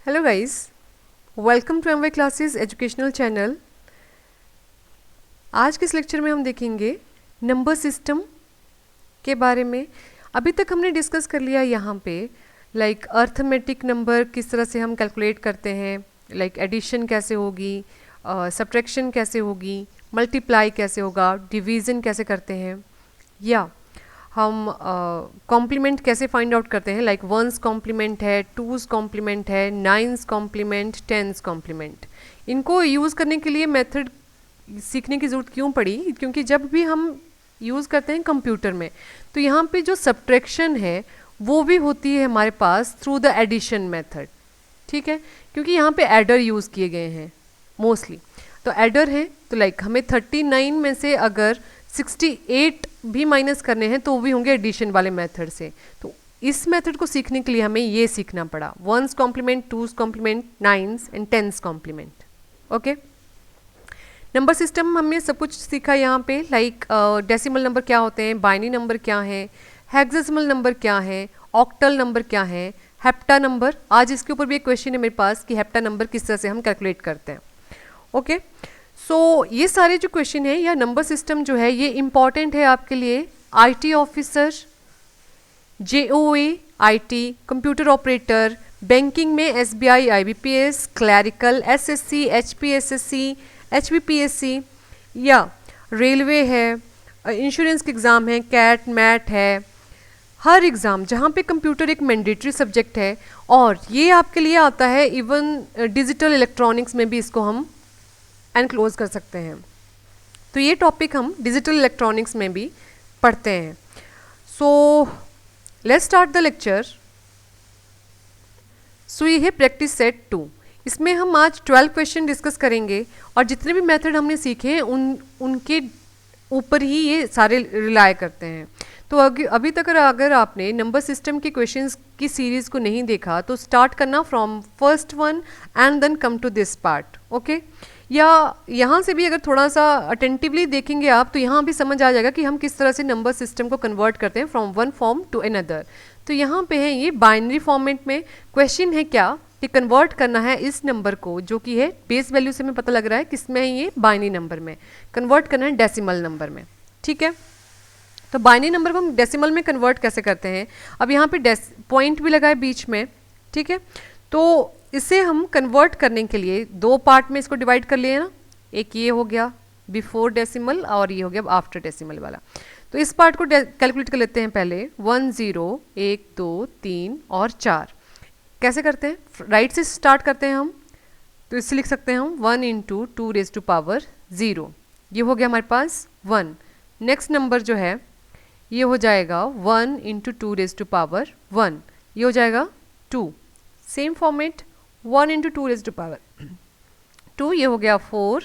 Hello guys, welcome to M Y classes educational channel. आज के इस लेक्चर में हम देखेंगे नंबर सिस्टम के बारे में। अभी तक हमने डिस्कस कर लिया यहाँ पे लाइक अर्थमेटिक नंबर किस तरह से हम कैलकुलेट करते हैं, लाइक एडिशन कैसे होगी, सब्ट्रैक्शन कैसे होगी, मल्टीप्लाई कैसे होगा, डिवीज़न कैसे करते हैं, या हम कॉम्प्लीमेंट कैसे फाइंड आउट करते हैं, लाइक वंस कॉम्प्लीमेंट है, टूज़ कॉम्प्लीमेंट है, नाइन्स कॉम्प्लीमेंट, टेंस कॉम्प्लीमेंट। इनको यूज़ करने के लिए मेथड सीखने की ज़रूरत क्यों पड़ी? क्योंकि जब भी हम यूज़ करते हैं कंप्यूटर में तो यहाँ पे जो सब्ट्रैक्शन है वो भी होती है हमारे पास थ्रू द एडिशन मेथड। ठीक है, क्योंकि यहाँ पे एडर यूज़ किए गए हैं मोस्टली। तो एडर है तो लाइक हमें 39 में से अगर 68 भी माइनस करने हैं तो वो भी होंगे एडिशन वाले मेथड से। तो इस मेथड को सीखने के लिए हमें ये सीखना पड़ा, one's complement, two's complement, nine's and ten's complement. Okay, number system हमने सब कुछ सीखा यहाँ पे, लाइक डेसिमल नंबर क्या होते हैं, बाइनरी नंबर क्या है, हेक्साडेसिमल नंबर क्या है, ऑक्टल नंबर क्या है, हेप्टा नंबर। आज इसके ऊपर भी एक क्वेश्चन है मेरे पास कि हेप्टा नंबर किस तरह से हम कैलकुलेट करते हैं। ओके, सो ये सारे जो क्वेश्चन है या नंबर सिस्टम जो है ये इम्पॉर्टेंट है आपके लिए IT officer, JOA IT, computer operator, banking में SBI, IBPS, clerical, SSC, HPSSC, एचबीपीएससी, या रेलवे है, इंश्योरेंस के एग्ज़ाम है, कैट मैट है, हर एग्ज़ाम जहाँ पे कंप्यूटर एक मैंडेटरी सब्जेक्ट है। और ये आपके लिए आता है इवन डिजिटल इलेक्ट्रॉनिक्स में भी इसको हम एनक्लोज कर सकते हैं। तो ये टॉपिक हम डिजिटल इलेक्ट्रॉनिक्स में भी पढ़ते हैं। So let's start the lecture. So ये है प्रैक्टिस सेट 2। इसमें हम आज 12 क्वेश्चन डिस्कस करेंगे और जितने भी मेथड हमने सीखे हैं उनके ऊपर ही ये सारे रिलाय करते हैं। तो अभी तक अगर आपने नंबर सिस्टम के क्वेश्चंस की सीरीज़ को नहीं देखा तो स्टार्ट करना from first one and then come to this part. Okay, या यहाँ से भी अगर थोड़ा सा अटेंटिवली देखेंगे आप तो यहाँ भी समझ आ जाएगा कि हम किस तरह से नंबर सिस्टम को कन्वर्ट करते हैं from one form to another. तो यहाँ पे है ये बाइनरी फॉर्मेट में क्वेश्चन है क्या कि कन्वर्ट करना है इस नंबर को जो कि है बेस वैल्यू से हमें पता लग रहा है किसमें है, ये बाइनरी नंबर में कन्वर्ट करना है डेसिमल नंबर में। ठीक है, तो बाइनरी नंबर को हम डेसिमल में कन्वर्ट कैसे करते हैं। अब यहाँ पे पॉइंट भी लगा है बीच में। ठीक है, तो इसे हम कन्वर्ट करने के लिए दो पार्ट में इसको डिवाइड कर लिए ना, एक ये हो गया बिफोर डेसिमल और ये हो गया आफ्टर डेसिमल वाला। तो इस पार्ट को कैलकुलेट कर लेते हैं पहले। 1 0 1 2 3 और 4 कैसे करते हैं, राइट से स्टार्ट करते हैं हम। तो इससे लिख सकते हैं हम 1 × 2⁻0। ये हो गया हमारे पास 1। नेक्स्ट नंबर जो है ये हो जाएगा 1 × 2⁻1, ये हो जाएगा 2। सेम फॉर्मेट 1 × 2⁻2, ये हो गया 4।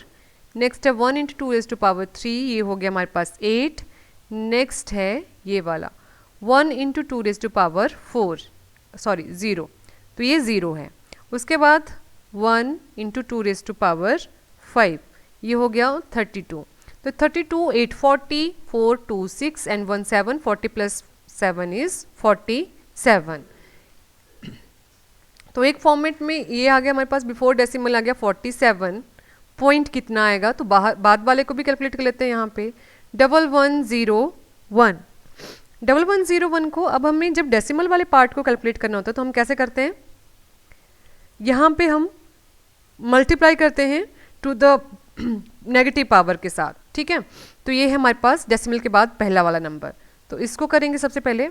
नेक्स्ट है 1 × 2⁻3, ये हो गया हमारे पास 8। नेक्स्ट है ये वाला 1 × 2⁻4, सॉरी 0, तो ये 0 है। उसके बाद 1 × 2⁻5, ये हो गया 32। तो 32, 8 40, 4 2 6 एंड 1 7, 40 + 7 इज 47। तो एक फॉर्मेट में ये आ गया हमारे पास, बिफोर डेसिमल आ गया 47। पॉइंट कितना आएगा तो बाद वाले को भी कैलकुलेट कर लेते हैं यहाँ पे 1101। 1101 को अब हमें जब डेसिमल वाले पार्ट को कैलकुलेट करना होता है तो हम कैसे करते हैं, यहाँ पे हम मल्टीप्लाई करते हैं टू द नेगेटिव पावर के साथ। ठीक है, तो ये है हमारे पास डेसिमल के बाद पहला वाला नंबर। तो इसको करेंगे सबसे पहले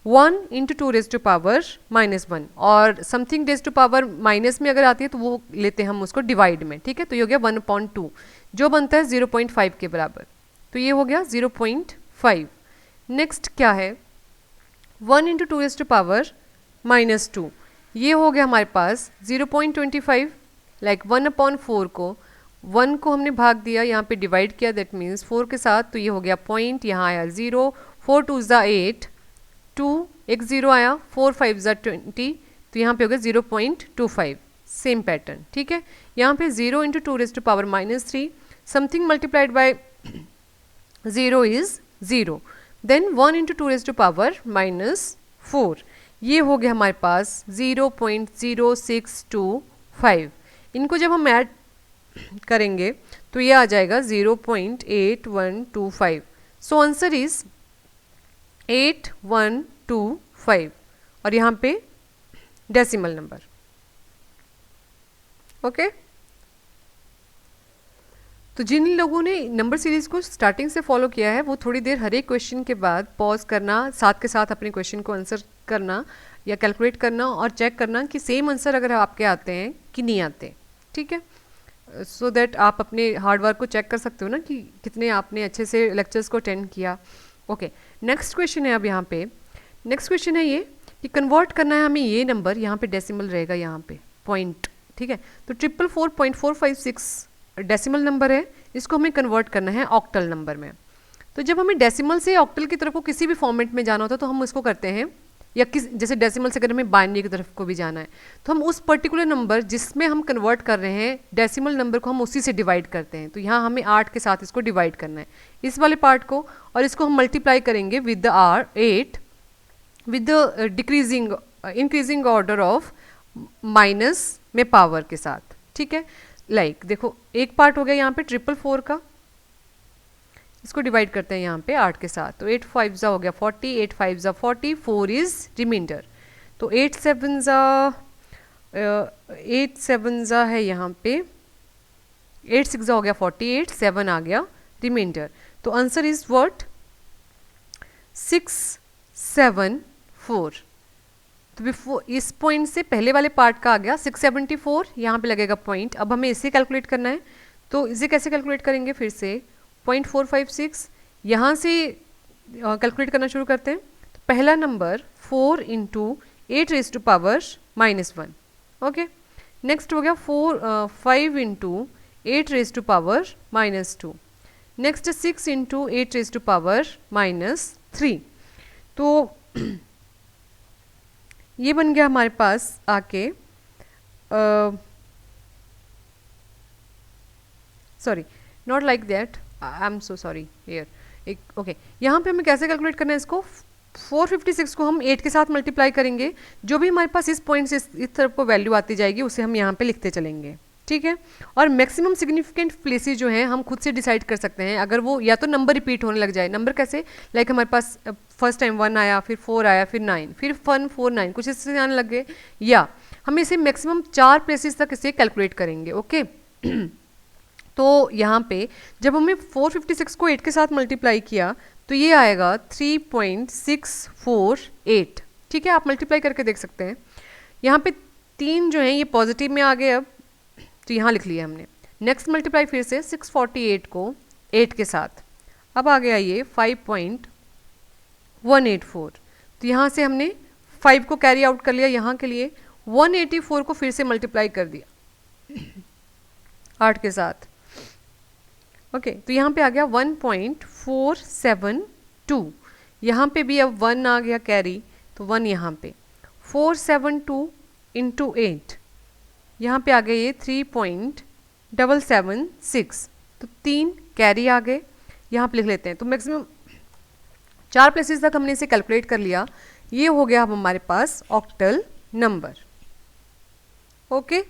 1 × 2⁻⁻1 और something raise to power minus में अगर आती है तो वो लेते हैं हम उसको डिवाइड में। ठीक है, तो ये हो गया 1/2 जो बनता है 0.5 के बराबर। तो ये हो गया 0.5। नेक्स्ट क्या है 1 × 2⁻2, ये हो गया हमारे पास 0.25, लाइक 1/4 को 1 को हमने भाग दिया, यहाँ पे डिवाइड किया, दैट मीन्स 4 के साथ, तो ये हो गया पॉइंट, यहाँ आया 0, 4 2 = 8, 2 एक 0 आया, 4 5 = 20, तो यहाँ पे हो गया 0.25। Same pattern. ठीक है, यहाँ पे 0 × 2⁻³ something multiplied by 0 is 0, then 1 × 2⁻⁴, ये हो गया हमारे पास 0.0625। इनको जब हम ऐड करेंगे तो ये आ जाएगा 0.8125। सो आंसर इज 8125 और यहाँ पे डेसिमल नंबर। ओके तो जिन लोगों ने नंबर सीरीज को स्टार्टिंग से फॉलो किया है वो थोड़ी देर हर एक क्वेश्चन के बाद पॉज करना, साथ के साथ अपने क्वेश्चन को आंसर करना या कैलकुलेट करना और चेक करना कि सेम आंसर अगर आपके आते हैं कि नहीं आते। ठीक है, सो दैट आप अपने हार्ड वर्क को चेक कर सकते हो ना कि कितने आपने अच्छे से लेक्चर्स को अटेंड किया। ओके नेक्स्ट क्वेश्चन है अब यहाँ पे, नेक्स्ट क्वेश्चन है ये कि कन्वर्ट करना है हमें ये नंबर, यहाँ पे डेसिमल रहेगा यहाँ पे पॉइंट। ठीक है, तो 444.456 डेसिमल नंबर है, इसको हमें कन्वर्ट करना है ऑक्टल नंबर में। तो जब हमें डेसिमल से ऑक्टल की तरफ को किसी भी फॉर्मेट में जाना होता है तो हम इसको करते हैं, या जैसे डेसिमल से अगर हमें बाइनरी की तरफ को भी जाना है तो हम उस पर्टिकुलर नंबर जिसमें हम कन्वर्ट कर रहे हैं डेसिमल नंबर को हम उसी से डिवाइड करते हैं। तो यहाँ हमें 8 के साथ इसको डिवाइड करना है, इस वाले पार्ट को, और इसको हम मल्टीप्लाई करेंगे with the 8 with the decreasing increasing order of minus में पावर के साथ। ठीक है, लाइक देखो एक पार्ट हो गया यहाँ पे 444 का, इसको डिवाइड करते हैं यहाँ पे 8 के साथ, तो 8 5 जा हो गया 40, 8 5 जा 40, 4 इज रिमाइंडर, तो 8 7 जा है यहाँ पे 8 6 जा हो गया 48, 7 आ गया रिमाइंडर। तो आंसर इज व्हाट 674। तो बिफोर इस पॉइंट से पहले वाले पार्ट का आ गया 674, यहाँ पे लगेगा पॉइंट। अब हमें इसे कैलकुलेट करना है, तो इसे कैसे कैलकुलेट करेंगे, फिर से 0.456 यहाँ से कैलकुलेट करना शुरू करते हैं। तो पहला number 4 × 8 raised to power -1। Okay next हो गया 5 × 8 raised to power -2। Next 6 × 8 raised to power -3। तो ये बन गया हमारे पास आके sorry not like that, I am so sorry here एक ओके यहाँ पे हमें कैसे कैलकुलेट करना है इसको, 456 को हम 8 के साथ मल्टीप्लाई करेंगे, जो भी हमारे पास इस पॉइंट से इस तरफ को वैल्यू आती जाएगी उसे हम यहाँ पे लिखते चलेंगे। ठीक है, और मैक्सिमम सिग्निफिकेंट प्लेसेस जो हैं हम खुद से डिसाइड कर सकते हैं, अगर वो या तो नंबर रिपीट होने लग जाए, नंबर कैसे लाइक हमारे पास फर्स्ट टाइम 1 आया, फिर 4 आया, फिर 9, फिर 1 4 9 कुछ इससे आने लग गए, या हम इसे मैक्सिमम 4 प्लेसेस तक इसे कैलकुलेट करेंगे। ओके तो यहाँ पे जब हमने 456 को 8 के साथ मल्टीप्लाई किया तो ये आएगा 3.648। ठीक है, आप मल्टीप्लाई करके देख सकते हैं। यहाँ पे 3 जो हैं ये पॉजिटिव में आ गए, अब तो यहाँ लिख लिया हमने। नेक्स्ट मल्टीप्लाई फिर से 648 को 8 के साथ, अब आ गया ये 5.184। तो यहाँ से हमने 5 को कैरी आउट कर लिया यहाँ के लिए, 184 को फिर से मल्टीप्लाई कर दिया 8 के साथ। ओके तो यहाँ पे आ गया 1.472, यहाँ पे भी अब 1 आ गया कैरी, तो 1 यहाँ पे 472 × 8, यहाँ पे आ गए ये 3.776, तो 3 कैरी आ गए, यहाँ पे लिख लेते हैं। तो मैक्सिमम 4 प्लेसेस तक हमने इसे कैलकुलेट कर लिया, ये हो गया अब हमारे पास octal number. Okay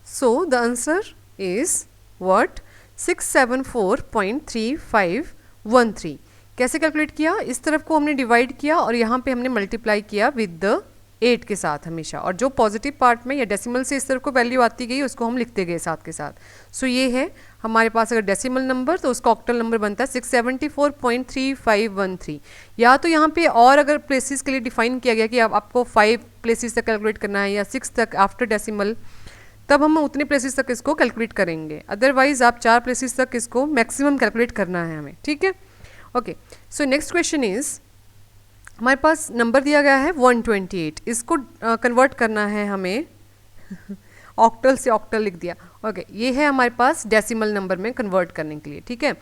so the answer is what 674.3513। कैसे कैलकुलेट किया, इस तरफ को हमने डिवाइड किया और यहाँ पे हमने मल्टीप्लाई किया विद द 8 के साथ हमेशा, और जो पॉजिटिव पार्ट में या डेसिमल से इस तरफ को वैल्यू आती गई उसको हम लिखते गए साथ के साथ। सो ये है हमारे पास अगर डेसिमल नंबर तो उसका ऑक्टल नंबर बनता है 674.3513। या तो यहाँ पे और अगर प्लेसेस के लिए डिफाइन किया गया कि आपको 5 प्लेसेस तक कैलकुलेट करना है या 6 तक आफ्टर डेसिमल, तब हम उतने प्लेसेस तक इसको कैलकुलेट करेंगे, अदरवाइज आप 4 प्लेसेस तक इसको मैक्सिमम कैलकुलेट करना है हमें। ठीक है, okay so next question is हमारे पास नंबर दिया गया है 128, इसको कन्वर्ट करना है हमें ऑक्टल से ऑक्टल लिख दिया। ओके ये है हमारे पास डेसिमल नंबर में कन्वर्ट करने के लिए। ठीक है,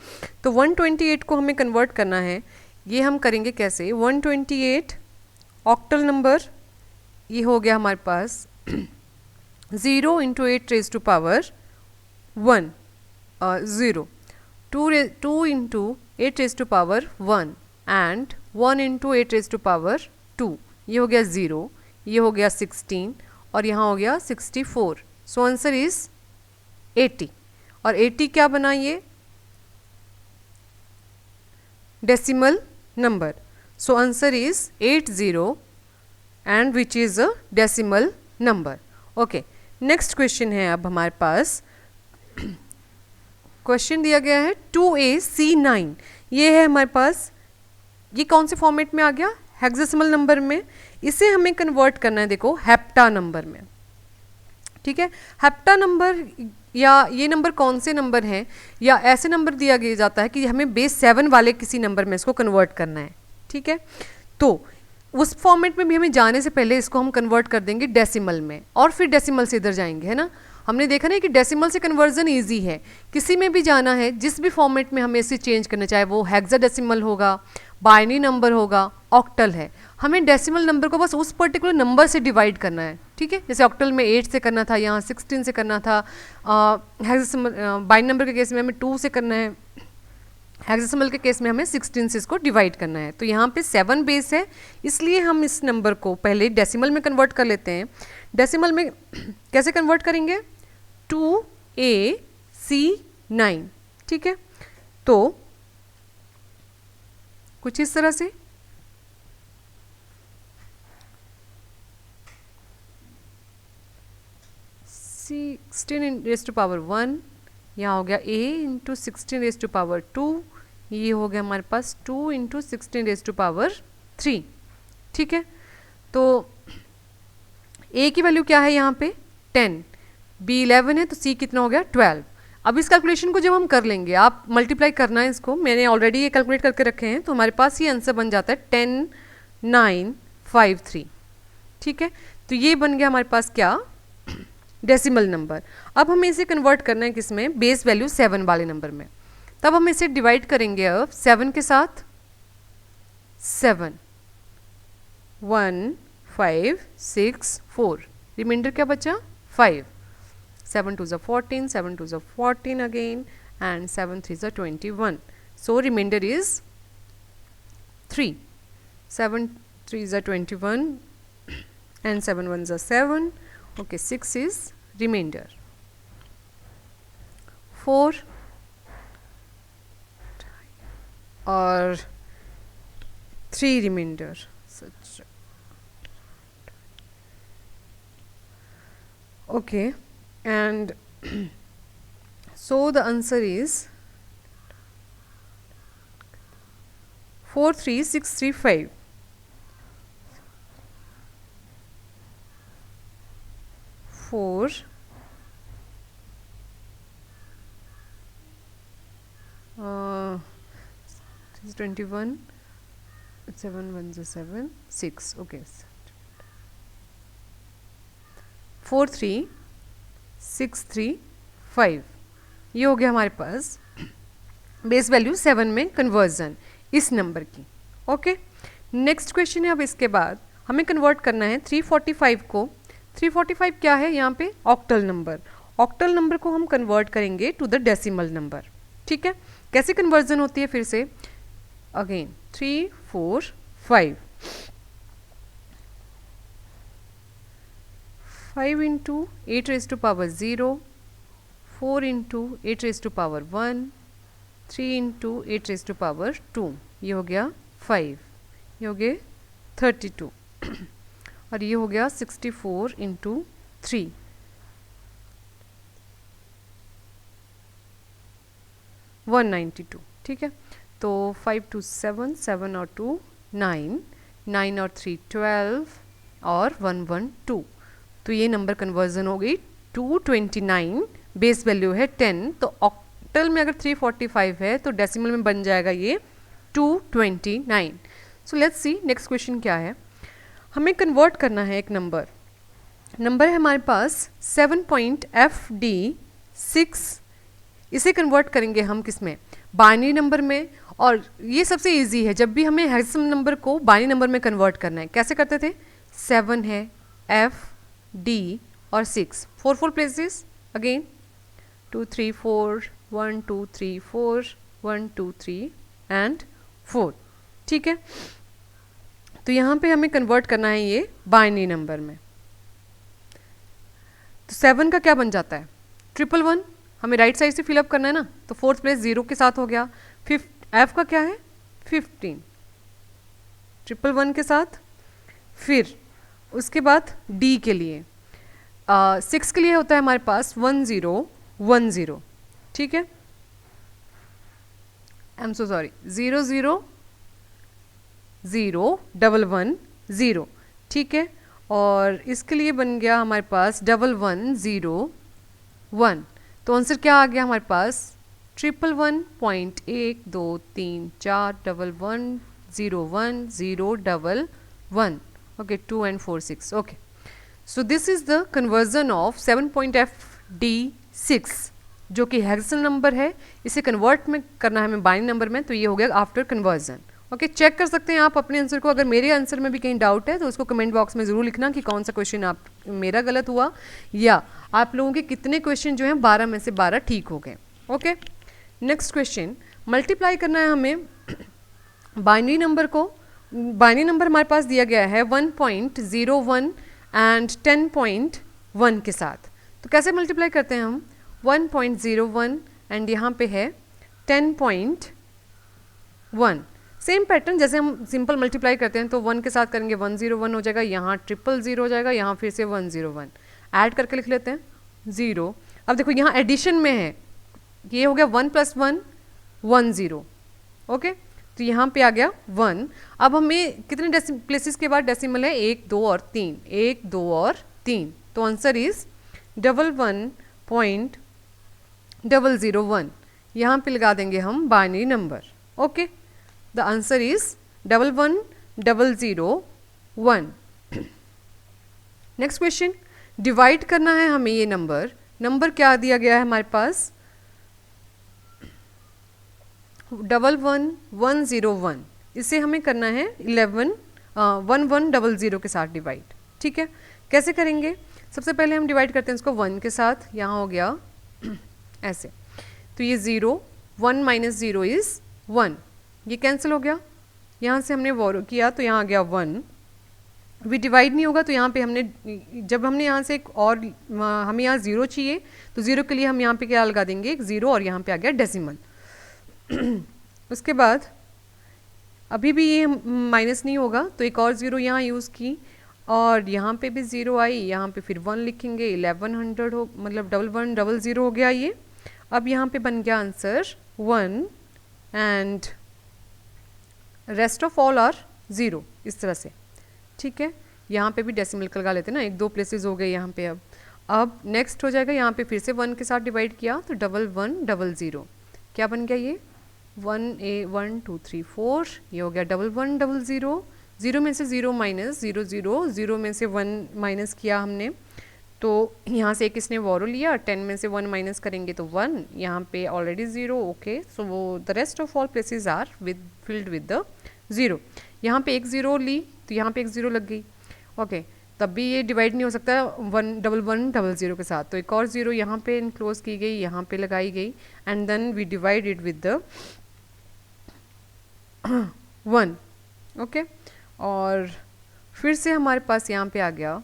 तो 128 को हमें कन्वर्ट करना है, ये हम करेंगे कैसे, 128 ऑक्टल नंबर ये हो गया हमारे पास 0 × 8 raised to power 1 0, 2 × 8 raised to power 1 and 1 into 8 raise to power 2, ये हो गया 0, ये हो गया 16 और यहाँ हो गया 64। So answer is 80। और 80 क्या बना, ये decimal number. So answer is 80 and which is a decimal number. Okay, next question है अब हमारे पास। क्वेश्चन दिया गया है 2AC9, ये है हमारे पास, ये कौन से फॉर्मेट में आ गया, हेक्साडेसिमल नंबर में। इसे हमें कन्वर्ट करना है, देखो हेप्टा नंबर में, ठीक है। हेप्टा नंबर या ये नंबर कौन से नंबर हैं, या ऐसे नंबर दिया गया जाता है कि हमें बेस 7 वाले किसी नंबर में इसको कन्वर्ट करना है, ठीक है। तो उस फॉर्मेट में भी हमें जाने से पहले इसको हम कन्वर्ट कर देंगे डेसिमल में, और फिर डेसिमल से इधर जाएंगे, है ना। हमने देखा ना कि डेसिमल से कन्वर्जन इजी है, किसी में भी जाना है, जिस भी फॉर्मेट में हमें इसे चेंज करना, चाहे वो हेक्साडेसिमल होगा, बाइनरी नंबर होगा, ऑक्टल है, हमें डेसिमल नंबर को बस उस पर्टिकुलर नंबर से डिवाइड करना है, ठीक है। जैसे ऑक्टल में 8 से करना था, यहाँ 16 से करना था, हेक्साडेसिमल बाइनरी नंबर के केस में हमें 2 से करना है, हेक्साडेसिमल के केस में हमें 16 से इसको डिवाइड करना है। तो यहाँ पे 7 बेस है, इसलिए हम इस नंबर को पहले डेसिमल में कन्वर्ट कर लेते हैं। डेसिमल में कैसे कन्वर्ट करेंगे, 2AC9, ठीक है। तो कुछ इस तरह से 16 रेज टू पावर 1, यहाँ हो गया a into 16 raise to power 2, ये हो गया हमारे पास 2 इंटू 16 रेज टू पावर 3, ठीक है। तो a की वैल्यू क्या है यहाँ पे 10, b 11 है, तो c कितना हो गया 12। अब इस कैलकुलेशन को जब हम कर लेंगे, आप मल्टीप्लाई करना है इसको, मैंने ऑलरेडी ये कैलकुलेट करके रखे हैं, तो हमारे पास ये आंसर बन जाता है 10953, ठीक है। तो ये बन गया हमारे पास क्या, डेसिमल नंबर। अब हमें इसे कन्वर्ट करना है किसमें, बेस वैल्यू 7 वाले नंबर में। तब हम इसे डिवाइड करेंगे अब 7 के साथ, 7 1 5 6 4, रिमाइंडर क्या बचा 5, 7 2 14, 7 2 14 again, and 7 3 21. So remainder is 3, 7 3 21 and 7 1 7. Okay, 6 is remainder. 4 और 3 remainder. Such. Okay, and so the answer is 43635. 4 21, 7 1 7 6, okay, 43635, ये हो गया हमारे पास बेस वैल्यू 7 में कन्वर्जन इस नंबर की। ओके, नेक्स्ट क्वेश्चन है। अब इसके बाद हमें कन्वर्ट करना है 345 को। 345 क्या है यहाँ पे, ऑक्टल नंबर। ऑक्टल नंबर को हम कन्वर्ट करेंगे टू द डेसिमल नंबर, ठीक है। कैसे कन्वर्जन होती है, फिर से again 3 4 5, 5 into 8 raise to power 0, 4 into 8 raise to power 1, 3 into 8 raise to power 2, ये हो गया 5, ये हो गया 32 और ये हो गया 64 इंटू 3, 192, ठीक है। तो 5 2 7, 7 और 2 9, 9 और 3 12 और 1 1 2, तो ये नंबर कन्वर्जन हो गई 229, बेस वैल्यू है 10। तो ऑक्टल में अगर 345 है तो डेसिमल में बन जाएगा ये 229। So let's see next question क्या है। हमें कन्वर्ट करना है एक नंबर है हमारे पास 7.FD6, इसे कन्वर्ट करेंगे हम किस में, बाइनरी नंबर में। और ये सबसे इजी है, जब भी हमें हेक्साडेसिमल नंबर को बाइनरी नंबर में कन्वर्ट करना है, कैसे करते थे, 7 है, F D और 6, 4 4 प्लेसेस, अगेन 2 3 4, 1 2 3 4, 1 2 3 एंड 4, ठीक है। तो यहाँ पे हमें कन्वर्ट करना है ये बाइनरी नंबर में। तो 7 का क्या बन जाता है 111, हमें राइट साइड से फिलअप करना है ना, तो फोर्थ प्लेस 0 के साथ हो गया। एफ का क्या है 15, 111 के साथ। फिर उसके बाद डी के लिए 6 के लिए होता है हमारे पास 1010, ठीक है, आई एम सो सॉरी 0001110, ठीक है। और इसके लिए बन गया हमारे पास 1101। तो आंसर क्या आ गया हमारे पास 111.12341101011, okay, 2 and 4 6, okay. So this is the conversion of 7.FD6 जो कि हेक्साडेसिमल नंबर है, इसे कन्वर्ट में करना है हमें बाइनरी नंबर में, तो ये हो गया आफ्टर कन्वर्जन। ओके, चेक कर सकते हैं आप अपने आंसर को। अगर मेरे आंसर में भी कहीं डाउट है तो उसको कमेंट बॉक्स में ज़रूर लिखना कि कौन सा क्वेश्चन आप मेरा गलत हुआ या आप लोगों के कितने क्वेश्चन जो हैं 12 में से 12 ठीक हो गए। ओके, नेक्स्ट क्वेश्चन, मल्टीप्लाई करना है हमें बाइनरी नंबर को। बाइनरी नंबर हमारे पास दिया गया है 1.01 एंड 10.1 के साथ। तो कैसे मल्टीप्लाई करते हैं हम 1.01 एंड यहाँ पे है 10.1। सेम पैटर्न जैसे हम सिंपल मल्टीप्लाई करते हैं, तो 1 के साथ करेंगे 101 हो जाएगा, यहाँ 000 हो जाएगा, यहाँ फिर से 101 ऐड करके लिख लेते हैं 0। अब देखो यहाँ एडिशन में है, ये हो गया 1 + 1 10, ओके, तो यहाँ पे आ गया 1। अब हमें कितने प्लेसेस के बाद डेसिमल है 1 2 और 3, 1 2 और 3, तो आंसर इज 11.001। यहाँ पे लगा देंगे हम binary number. Okay, the answer is 11.001। Next question, divide करना है हमें ये नंबर क्या दिया गया है हमारे पास 11101, इसे हमें करना है 1100 के साथ डिवाइड। ठीक है, कैसे करेंगे? सबसे पहले हम डिवाइड करते हैं इसको 1 के साथ, यहाँ हो गया ऐसे, तो ये 0, 1 - 0 इज़ 1, ये कैंसिल हो गया। यहाँ से हमने बोरो किया तो यहाँ आ गया 1, भी डिवाइड नहीं होगा, तो यहाँ पे हमने जब हमने यहाँ से एक और हमें यहाँ 0 चाहिए, तो 0 के लिए हम यहाँ पे क्या लगा देंगे, एक 0, और यहाँ पे आ गया डेसिमल। उसके बाद अभी भी ये माइनस नहीं होगा, तो एक और 0 यहाँ यूज़ की, और यहाँ पे भी 0 आई, यहाँ पे फिर 1 लिखेंगे, 1100 हो, मतलब 1100 हो गया ये। अब यहाँ पे बन गया answer 1 and rest of all are 0, इस तरह से। ठीक है, यहाँ पे भी डेसिमल लगा लेते हैं ना, 1-2 प्लेसेस हो गए यहाँ पे। अब नेक्स्ट हो जाएगा, यहाँ पे फिर से 1 के साथ डिवाइड किया तो 1100, क्या बन गया ये 1 2 3 4, ये हो गया 1100। 0 में से 0 माइनस 0 0, 0 में से 1 माइनस किया हमने, तो यहाँ से एक इसने वॉरो लिया, 10 में से 1 माइनस करेंगे तो 1, यहाँ पे ऑलरेडी 0। ओके, सो वो the rest of all places are filled with the 0। यहाँ पे एक 0 ली तो यहाँ पे एक 0 लग गई। ओके, तब भी ये डिवाइड नहीं हो सकता 1100 के साथ, तो एक और 0 यहाँ पे इनक्लोज की गई, यहाँ पे लगाई गई, and then we divide it with the 1। ओके, और फिर से हमारे पास यहाँ पे आ गया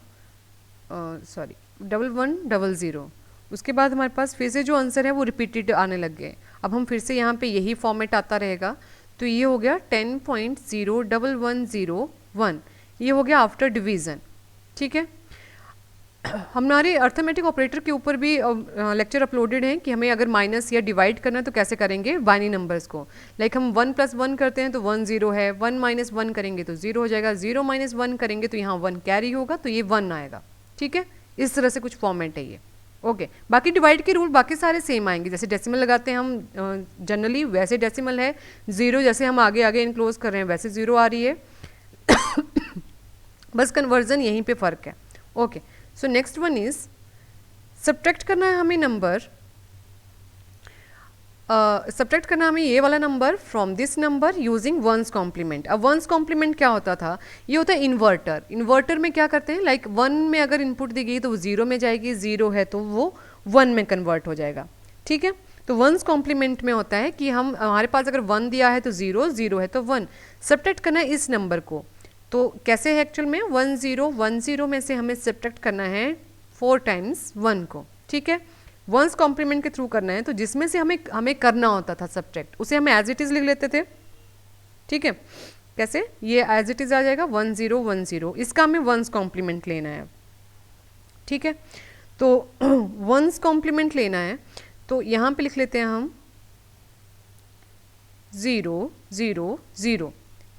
1100। उसके बाद हमारे पास फिर से जो आंसर है वो रिपीटेड आने लग गए। अब हम फिर से यहाँ पे यही फॉर्मेट आता रहेगा, तो ये हो गया 10.01101, ये हो गया आफ्टर डिवीज़न। ठीक है, हमारे अर्थमेटिक ऑपरेटर के ऊपर भी लेक्चर अपलोडेड हैं कि हमें अगर माइनस या डिवाइड करना है तो कैसे करेंगे बाइनरी नंबर्स को। लाइक हम 1 + 1 करते हैं तो 1 0 है, 1 - 1 करेंगे तो 0 हो जाएगा, 0 - 1 करेंगे तो यहाँ 1 कैरी होगा, तो ये 1 आएगा। ठीक है, इस तरह से कुछ फॉर्मेट है ये। ओके, बाकी डिवाइड के रूल बाकी सारे सेम आएंगे, जैसे डेसिमल लगाते हैं हम जनरली वैसे डेसिमल है, 0 जैसे हम आगे आगे इनक्लोज कर रहे हैं वैसे 0 आ रही है बस कन्वर्जन यहीं पे फ़र्क है। Okay, so next one is subtract करना है हमें नंबर, सब्ट्रैक्ट करना हमें ये वाला number from this number using one's complement. अब वंस कॉम्प्लीमेंट क्या होता था, ये होता है इन्वर्टर। इन्वर्टर में क्या करते हैं, लाइक 1 में अगर इनपुट दी गई तो वो 0 में जाएगी, 0 है तो वो 1 में कन्वर्ट हो जाएगा। ठीक है, तो वंस कॉम्प्लीमेंट में होता है कि हम हमारे पास अगर 1 दिया है तो 0, 0 है तो 1, सब्ट्रैक्ट करना है इस नंबर को तो कैसे है एक्चुअल में, 1010 में से हमें सब्ट्रैक्ट करना है 4 टाइम्स 1 को, ठीक है, वंस कॉम्प्लीमेंट के थ्रू करना है। तो जिसमें से हमें करना होता था सब्ट्रैक्ट, उसे हमें एज इट इज़ लिख लेते थे, ठीक है। कैसे, ये एज इट इज़ आ जाएगा 1010, इसका हमें वंस कॉम्प्लीमेंट लेना है, ठीक है। तो वंस कॉम्प्लीमेंट लेना है, तो यहाँ पे लिख लेते हैं हम 0 0 0,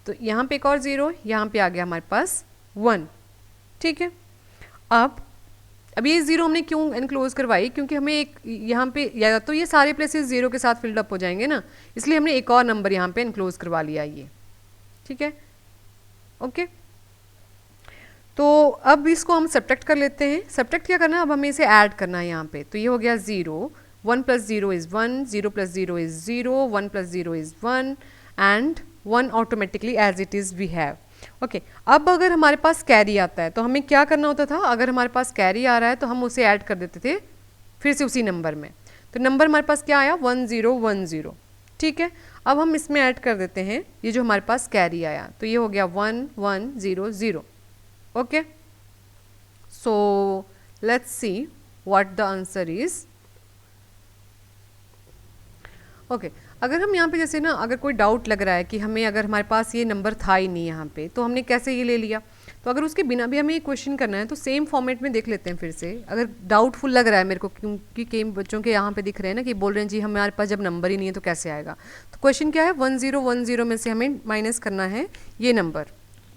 तो यहाँ पे एक और 0, यहाँ पे आ गया हमारे पास 1, ठीक है। अब ये 0 हमने क्यों एनक्लोज करवाई, क्योंकि हमें एक यहाँ पे या तो ये सारे प्लेसेस 0 के साथ फिल्ड अप हो जाएंगे ना, इसलिए हमने एक और नंबर यहाँ पे एनक्लोज करवा लिया ये, ठीक है, ओके। तो अब इसको हम सब्ट्रैक्ट कर लेते हैं। सब्ट्रैक्ट क्या करना है, अब हमें इसे ऐड करना है यहाँ पे, तो ये हो गया 0, 1 + 0 is 1, 0 + 0 is 0, 1 + 0 is 1 and 1 automatically as it is we have, okay. अब अगर हमारे पास कैरी आता है तो हमें क्या करना होता था, अगर हमारे पास कैरी आ रहा है तो हम उसे ऐड कर देते थे फिर से उसी नंबर में। तो नंबर हमारे पास क्या आया, 1010, ठीक है। अब हम इसमें ऐड कर देते हैं ये जो हमारे पास कैरी आया, तो ये हो गया 1100, okay. So let's see what the answer is, okay. अगर हम यहाँ पे जैसे ना, अगर कोई डाउट लग रहा है कि हमें, अगर हमारे पास ये नंबर था ही नहीं यहाँ पे, तो हमने कैसे ये ले लिया, तो अगर उसके बिना भी हमें ये क्वेश्चन करना है तो सेम फॉर्मेट में देख लेते हैं फिर से। अगर डाउटफुल लग रहा है मेरे को, क्योंकि कई बच्चों के यहाँ पे दिख रहे हैं ना कि बोल रहे हैं जी हमारे पास जब नंबर ही नहीं है तो कैसे आएगा, तो क्वेश्चन क्या है, 1010 में से हमें माइनस करना है ये नंबर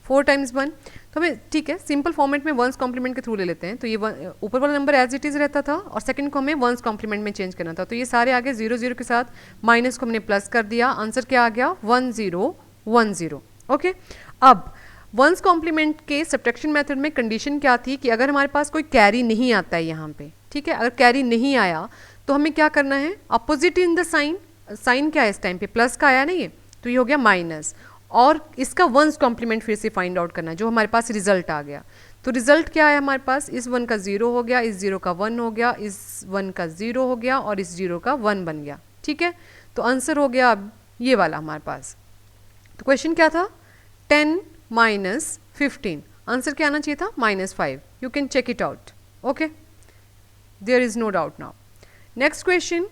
4 टाइम्स 1, तो हमें, ठीक है, सिंपल फॉर्मेट में वंस कॉम्प्लीमेंट के थ्रू ले लेते हैं। तो ये ऊपर वाला नंबर एज इट इज़ रहता था और सेकंड को हमें वंस कॉम्प्लीमेंट में चेंज करना था, तो ये सारे आगे 0 0 के साथ, माइनस को हमने प्लस कर दिया, आंसर क्या आ गया 1010, ओके। अब वंस कॉम्प्लीमेंट के सब्ट्रैक्शन मेथड में कंडीशन क्या थी कि अगर हमारे पास कोई कैरी नहीं आता है यहाँ पे, ठीक है, अगर कैरी नहीं आया तो हमें क्या करना है, opposite in the sign, sign क्या है इस टाइम पे, प्लस का आया नहीं है, तो ये हो गया माइनस, और इसका वंस कॉम्प्लीमेंट फिर से फाइंड आउट करना है, जो हमारे पास रिजल्ट आ गया। तो रिजल्ट क्या है हमारे पास, इस 1 का 0 हो गया, इस 0 का 1 हो गया, इस 1 का 0 हो गया और इस 0 का 1 बन गया, ठीक है। तो आंसर हो गया अब ये वाला हमारे पास। तो क्वेश्चन क्या था, 10 - 15, आंसर क्या आना चाहिए था, -5, you can check it out, okay, there is no doubt now. Next question,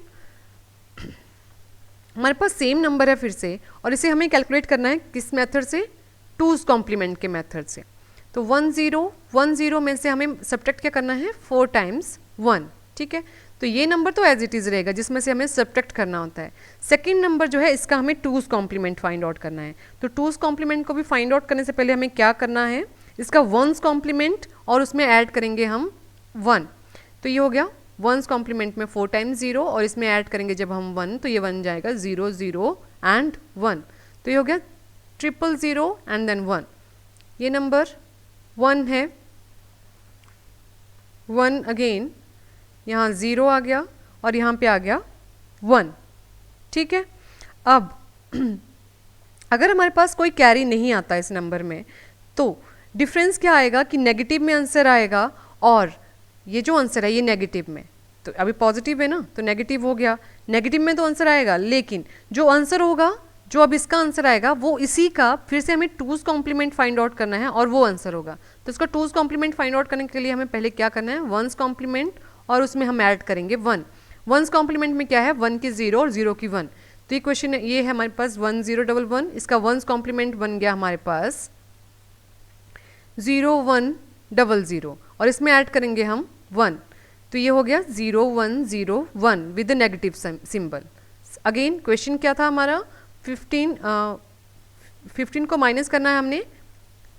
हमारे पास सेम नंबर है फिर से, और इसे हमें कैलकुलेट करना है किस मेथड से, 2's कॉम्प्लीमेंट के मेथड से। तो 1010 में से हमें सब्ट्रैक्ट क्या करना है, 4 टाइम्स 1, ठीक है। तो ये नंबर तो एज इट इज़ रहेगा जिसमें से हमें सब्ट्रैक्ट करना होता है। सेकंड नंबर जो है इसका हमें 2's कॉम्प्लीमेंट फाइंड आउट करना है। तो 2's कॉम्प्लीमेंट को भी फाइंड आउट करने से पहले हमें क्या करना है, इसका 1's कॉम्प्लीमेंट और उसमें ऐड करेंगे हम 1, तो ये हो गया 1's कॉम्प्लीमेंट में 4 टाइम्स 0 और इसमें ऐड करेंगे जब हम 1, तो ये बन जाएगा 0 0 एंड 1, तो ये हो गया 000 एंड देन 1, ये नंबर 1 है, 1 अगेन, यहाँ 0 आ गया और यहाँ पे आ गया 1, ठीक है। अब अगर हमारे पास कोई कैरी नहीं आता इस नंबर में, तो डिफरेंस क्या आएगा कि नेगेटिव में आंसर आएगा और ये जो आंसर है ये नेगेटिव में, तो अभी पॉजिटिव है ना, तो नेगेटिव हो गया, नेगेटिव में तो आंसर आएगा, लेकिन जो आंसर होगा, जो अब इसका आंसर आएगा वो इसी का फिर से हमें 2's कॉम्प्लीमेंट फाइंड आउट करना है और वो आंसर होगा। तो इसका 2's कॉम्प्लीमेंट फाइंड आउट करने के लिए हमें पहले क्या करना है, 1's कॉम्प्लीमेंट और उसमें हम ऐड करेंगे 1। 1's कॉम्प्लीमेंट में क्या है, 1 की 0 और 0 की 1, तो ये क्वेश्चन ये है हमारे पास 1011, इसका 1's कॉम्प्लीमेंट बन गया हमारे पास 0100 और इसमें ऐड करेंगे हम 1, तो ये हो गया 0101 with negative symbol. Again question क्या था हमारा, 15 को माइनस करना है हमने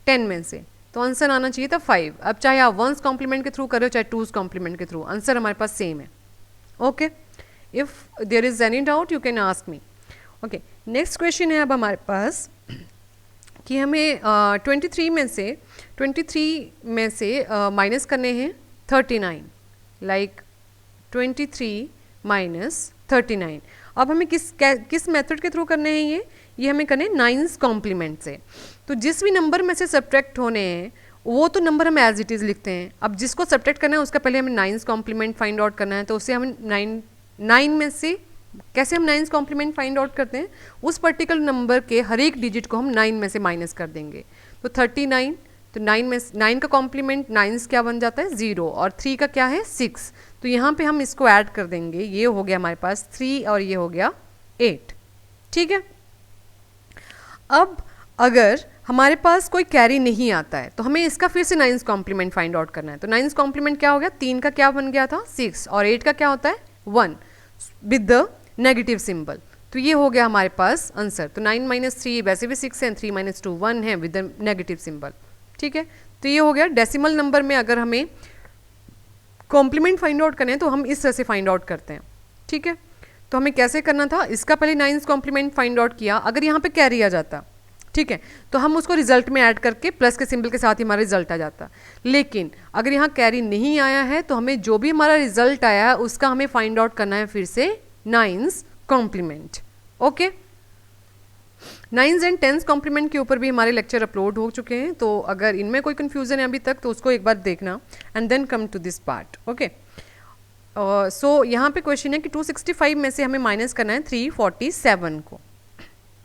10 में से, तो आंसर आना चाहिए था 5। अब चाहे आप 1's कॉम्प्लीमेंट के थ्रू करो चाहे 2's कॉम्प्लीमेंट के थ्रू, आंसर हमारे पास सेम है, okay. If there is any doubt you can ask me, okay. Next question है अब हमारे पास कि हमें 23 में से माइनस करने हैं 39, लाइक 23 - 39। अब हमें किस मेथड के थ्रू करने हैं ये हमें करने हैं 9's कॉम्प्लीमेंट से। तो जिस भी नंबर में से सब्ट्रैक्ट होने हैं वो तो नंबर हम एज इट इज़ लिखते हैं, अब जिसको सब्ट्रैक्ट करना है उसका पहले हमें 9's कॉम्प्लीमेंट फाइंड आउट करना है, तो उससे हम 9 में से कैसे हम 9's कॉम्प्लीमेंट फाइंड आउट करते हैं, उस पर्टिकुलर नंबर के हर एक डिजिट को हम 9 में से माइनस कर देंगे। तो 39, तो 9 में 9 का कॉम्प्लीमेंट 9 क्या बन जाता है 0, और 3 का क्या है 6, तो यहाँ पे हम इसको ऐड कर देंगे, ये हो गया हमारे पास 3 और ये हो गया 8। ठीक है, अब अगर हमारे पास कोई कैरी नहीं आता है तो हमें इसका फिर से 9th कॉम्प्लीमेंट फाइंड आउट करना है। तो 9th कॉम्प्लीमेंट क्या हो गया, 3 का क्या बन गया था 6, और 8 का क्या होता है 1 विद द नेगेटिव सिंबल। तो ये हो गया हमारे पास आंसर। तो 9 - 3 वैसे भी 6 है, 3 - 2 1 है विद द नेगेटिव सिंबल। ठीक है, तो ये हो गया डेसिमल नंबर में अगर हमें कॉम्प्लीमेंट फाइंड आउट करना है तो हम इस तरह से फाइंड आउट करते हैं। ठीक है, तो हमें कैसे करना था, इसका पहले 9th कॉम्प्लीमेंट फाइंड आउट किया, अगर यहाँ पे कैरी आ जाता, ठीक है, तो हम उसको रिजल्ट में ऐड करके प्लस के सिंबल के साथ ही हमारा रिजल्ट आ जाता। लेकिन अगर यहाँ कैरी नहीं आया है तो हमें जो भी हमारा रिजल्ट आया है उसका हमें फाइंड आउट करना है फिर से 9th complement. Okay, 9th and 10th complement के ऊपर भी हमारे लेक्चर अपलोड हो चुके हैं, तो अगर इनमें कोई कन्फ्यूजन है अभी तक तो उसको एक बार देखना and then come to this part. Okay, so यहाँ पे क्वेश्चन है कि 265 में से हमें माइनस करना है 347 को।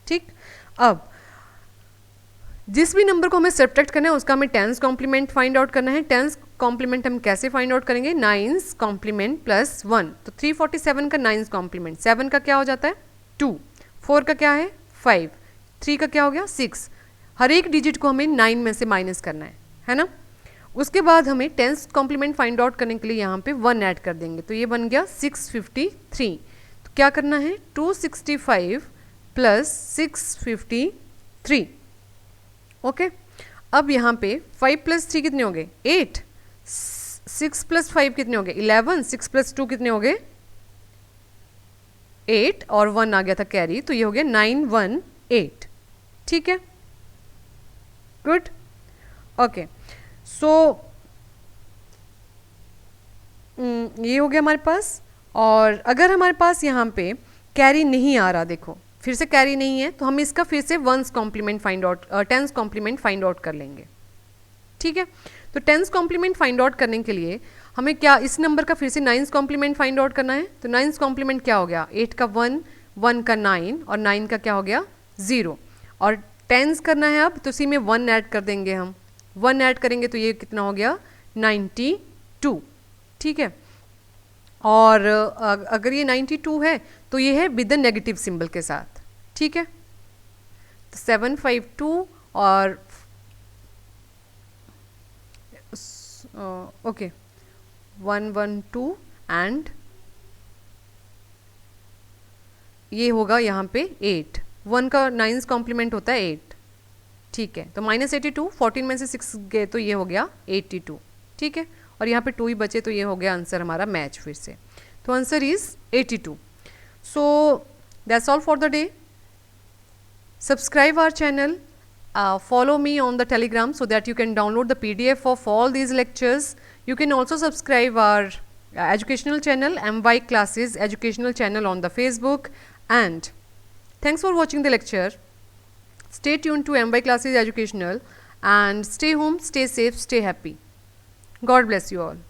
ठीक, अब जिस भी नंबर को हमें सब्ट्रैक्ट करना है उसका हमें 10th कॉम्प्लीमेंट फाइंड आउट करना है। 10th कॉम्प्लीमेंट हम कैसे फाइंड आउट करेंगे, 9th कॉम्प्लीमेंट प्लस 1, तो 347 का 9th कॉम्प्लीमेंट, 7 का क्या हो जाता है 2, 4 का क्या है 5, 3 का क्या हो गया 6। हर एक डिजिट को हमें 9 में से माइनस करना है ना। उसके बाद हमें 10th कॉम्प्लीमेंट फाइंड आउट करने के लिए यहाँ पे 1 ऐड कर देंगे, तो ये बन गया 653। तो क्या करना है 265 प्लस 653। ओके, अब यहाँ पे 5 + 3 कितने हो गए 8, 6 + 5 कितने हो गए 11, 6 + 2 कितने हो गए 8, और 1 आ गया था कैरी, तो ये हो गया 918। ठीक है, गुड। ओके, सो ये हो गया हमारे पास। और अगर हमारे पास यहाँ पे कैरी नहीं आ रहा, देखो फिर से कैरी नहीं है, तो हम इसका फिर से 1th complement find out 10th complement find out कर लेंगे। ठीक है, तो 10th कॉम्प्लीमेंट फाइंड आउट करने के लिए हमें क्या इस नंबर का फिर से 9th कॉम्प्लीमेंट फाइंड आउट करना है। तो 9th कॉम्प्लीमेंट क्या हो गया 8 का 1, 1 का 9, और 9 का क्या हो गया 0, और 10th करना है अब, तो इसी में 1 ऐड कर देंगे हम, 1 ऐड करेंगे तो ये कितना हो गया 92। ठीक है, और अगर ये 92 है तो ये है विद द नेगेटिव सिंबल के साथ। ठीक है, तो 752 और ओके 112 एंड ये होगा यहाँ पे 8, 1 का 9th कॉम्प्लीमेंट होता है 8। ठीक है, तो -82, 14 में से 6 गए तो ये हो गया 82। ठीक है, और यहाँ पे 2 ही बचे तो ये हो गया आंसर हमारा मैच फिर से। तो answer is 82। So that's all for the day. Subscribe our channel, follow me on the Telegram so that you can download the PDF of all these lectures. You can also subscribe our educational channel, MY Classes educational channel on the Facebook. And thanks for watching the lecture. Stay tuned to MY Classes educational and stay home, stay safe, stay happy. God bless you all.